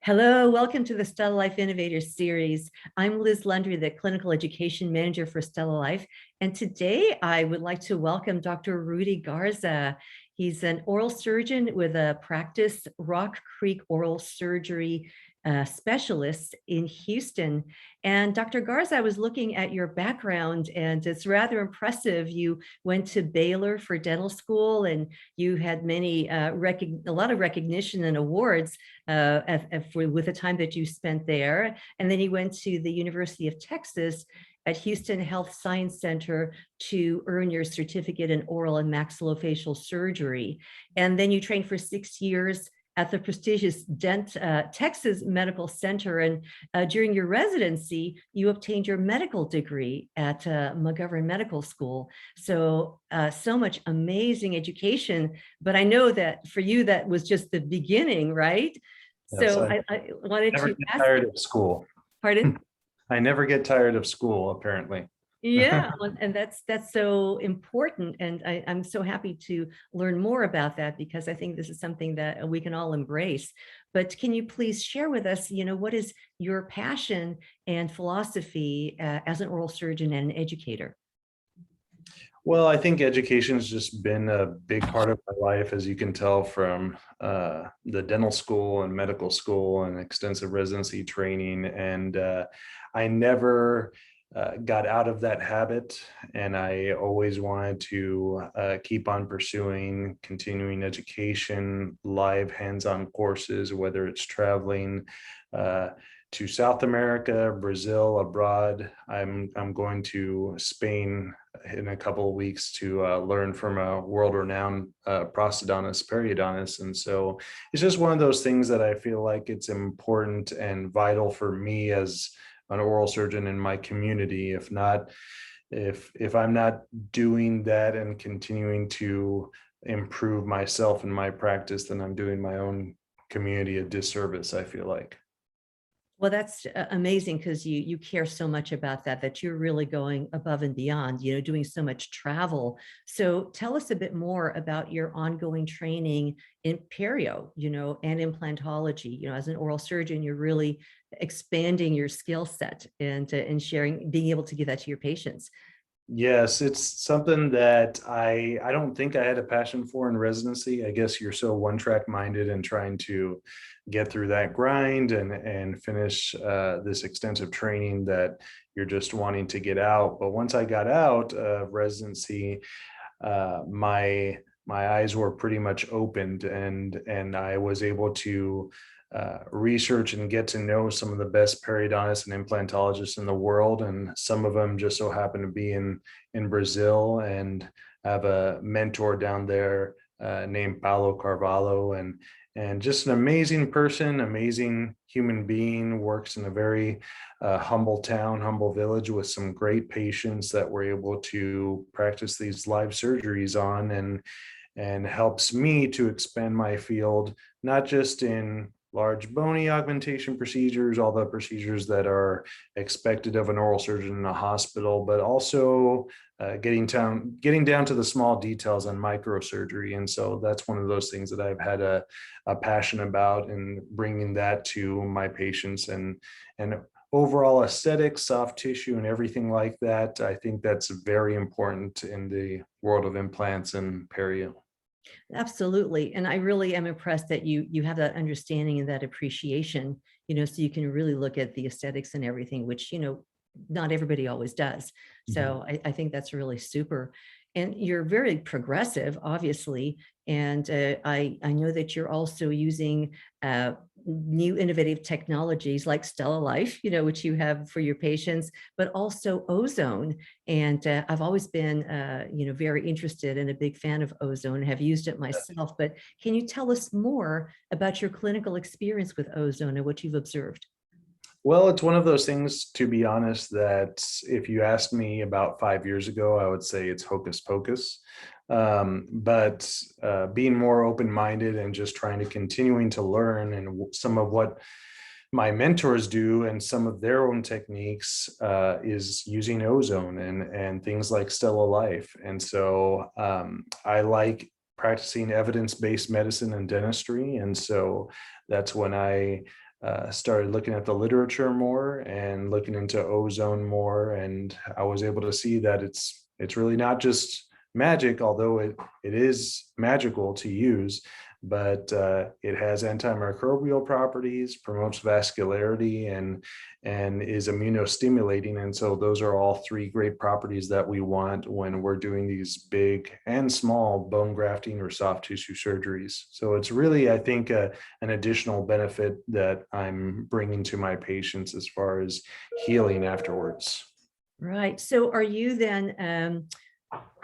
Hello, welcome to the Stella Life Innovators series. I'm Liz Lundry, the Clinical Education Manager for Stella Life. And today I would like to welcome Dr. Rudy Garza. He's an oral surgeon with a practice, Rock Creek Oral Surgery specialist in Houston. And Dr. Garza, I was looking at your background and it's rather impressive. You went to Baylor for dental school and you had a lot of recognition and awards with the time that you spent there. And then you went to the University of Texas at Houston Health Science Center to earn your certificate in oral and maxillofacial surgery. And then you trained for 6 years at the prestigious Texas Medical Center. And during your residency, you obtained your medical degree at McGovern Medical School. So much amazing education. But I know that for you, that was just the beginning, right? Yes, so I wanted never to get ask. tired of school. Pardon? I never get tired of school, apparently. Yeah, and that's so important. And I'm so happy to learn more about that because I think this is something that we can all embrace. But can you please share with us, what is your passion and philosophy as an oral surgeon and an educator? Well, I think education has just been a big part of my life, as you can tell from the dental school and medical school and extensive residency training. And I never got out of that habit. And I always wanted to keep on pursuing continuing education, live hands-on courses, whether it's traveling to South America, Brazil, abroad. I'm going to Spain in a couple of weeks to learn from a world-renowned prosthodontist, periodontist. And so it's just one of those things that I feel like it's important and vital for me as an oral surgeon in my community. If I'm not doing that and continuing to improve myself and my practice, then I'm doing my own community a disservice, I feel like. Well, that's amazing because you care so much about that you're really going above and beyond, doing so much travel. So tell us a bit more about your ongoing training in perio, and implantology. As an oral surgeon, you're really expanding your skill set and sharing, being able to give that to your patients. Yes, it's something that I don't think I had a passion for in residency. I guess you're so one-track minded and trying to get through that grind and finish this extensive training that you're just wanting to get out. But once I got out of residency, my eyes were pretty much opened, and I was able to research and get to know some of the best periodontists and implantologists in the world. And some of them just so happen to be in Brazil, and I have a mentor down there named Paulo Carvalho, and just an amazing person, amazing human being, works in a very humble town, humble village with some great patients that we're able to practice these live surgeries on, and helps me to expand my field, not just in large bony augmentation procedures, all the procedures that are expected of an oral surgeon in a hospital, but also getting down to the small details on microsurgery. And so that's one of those things that I've had a passion about, and bringing that to my patients, and overall aesthetics, soft tissue, and everything like that. I think that's very important in the world of implants and perio. Absolutely. And I really am impressed that you have that understanding and that appreciation, so you can really look at the aesthetics and everything, which, not everybody always does. So I think that's really super. And you're very progressive, obviously. And I know that you're also using new innovative technologies like Stella Life, which you have for your patients, but also Ozone. And I've always been, very interested and a big fan of Ozone, have used it myself. But can you tell us more about your clinical experience with Ozone and what you've observed? Well, it's one of those things, to be honest, that if you asked me about 5 years ago, I would say it's hocus pocus. But being more open-minded and just trying to continuing to learn, and some of what my mentors do and some of their own techniques is using Ozone and things like Stella Life. And so I like practicing evidence-based medicine and dentistry. And so that's when I started looking at the literature more and looking into ozone more, and I was able to see that it's really not just magic, although it is magical to use, but it has antimicrobial properties, promotes vascularity, and is immunostimulating. And so those are all three great properties that we want when we're doing these big and small bone grafting or soft tissue surgeries. So it's really, I think, an additional benefit that I'm bringing to my patients as far as healing afterwards. Right. So are you then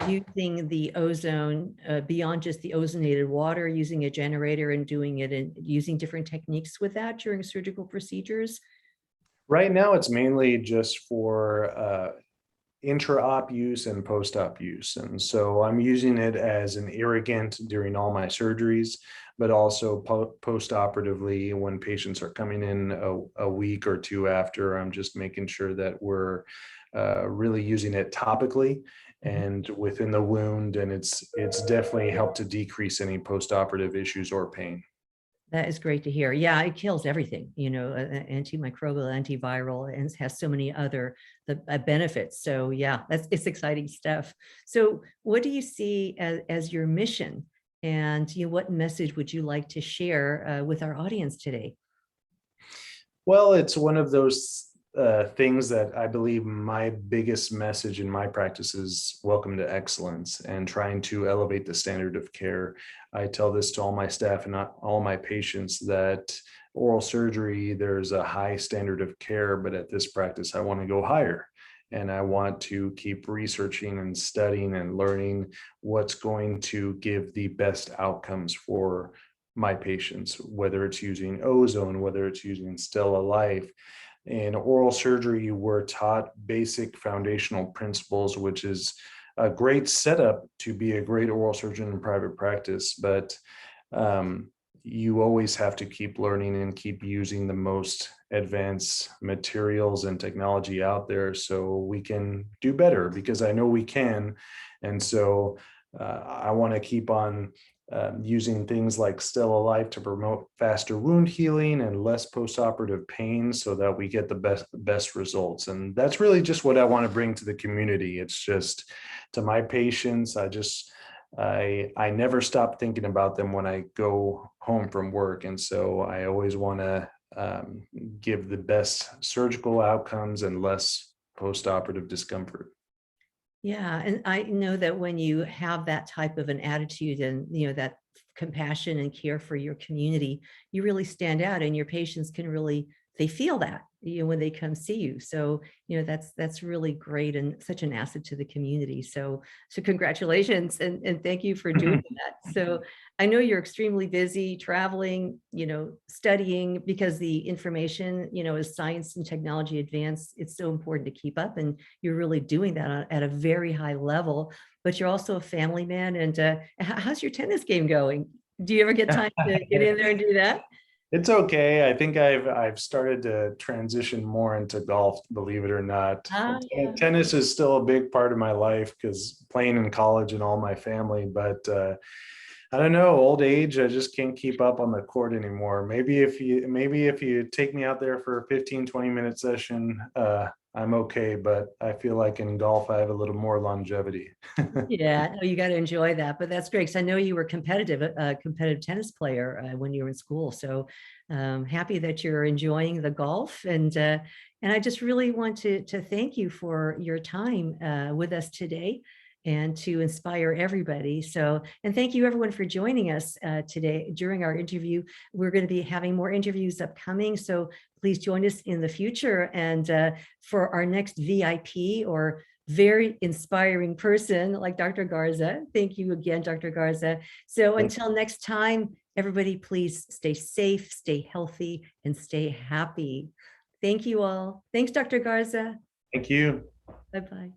using the ozone beyond just the ozonated water, using a generator and doing it and using different techniques with that during surgical procedures? Right now, it's mainly just for intra-op use and post-op use. And so I'm using it as an irrigant during all my surgeries, but also post-operatively when patients are coming in a week or two after. I'm just making sure that we're really using it topically and within the wound, and it's definitely helped to decrease any post-operative issues or pain. That is great to hear. Yeah, it kills everything, antimicrobial, antiviral, and has so many other benefits. So yeah, it's exciting stuff. So what do you see as your mission, and what message would you like to share with our audience today? Well, it's one of those things that I believe my biggest message in my practice is welcome to excellence and trying to elevate the standard of care. I tell this to all my staff and not all my patients that oral surgery, there's a high standard of care, but at this practice, I want to go higher. And I want to keep researching and studying and learning what's going to give the best outcomes for my patients, whether it's using ozone, whether it's using Stella Life. In oral surgery, we're taught basic foundational principles, which is a great setup to be a great oral surgeon in private practice. But you always have to keep learning and keep using the most advanced materials and technology out there so we can do better, because I know we can. And so I want to keep on using things like Stella Life to promote faster wound healing and less postoperative pain so that we get the best results. And that's really just what I want to bring to the community. It's just to my patients, I never stop thinking about them when I go home from work. And so I always want to give the best surgical outcomes and less postoperative discomfort. Yeah, and I know that when you have that type of an attitude and that compassion and care for your community, you really stand out, and your patients can really, they feel that when they come see you. So that's really great and such an asset to the community. So congratulations, and thank you for doing that. So I know you're extremely busy traveling, studying, because the information, as science and technology advance, it's so important to keep up, and you're really doing that at a very high level. But you're also a family man, and how's your tennis game going? Do you ever get time to get in there and do that? It's okay. I think I've started to transition more into golf, believe it or not. Yeah. Tennis is still a big part of my life because playing in college and all my family, but I don't know, old age, I just can't keep up on the court anymore. Maybe if you take me out there for a 15-20 minute session, I'm okay, but I feel like in golf I have a little more longevity. Yeah, no, you got to enjoy that. But that's great, because I know you were a competitive tennis player when you were in school. So happy that you're enjoying the golf, and I just really want to thank you for your time with us today, and to inspire everybody. So, and thank you everyone for joining us today during our interview. We're going to be having more interviews upcoming, so please join us in the future. And for our next VIP or very inspiring person like Dr. Garza. Thank you again, Dr. Garza. So until next time, everybody, please stay safe, stay healthy, and stay happy. Thank you all. Thanks, Dr. Garza. Thank you. Bye-bye.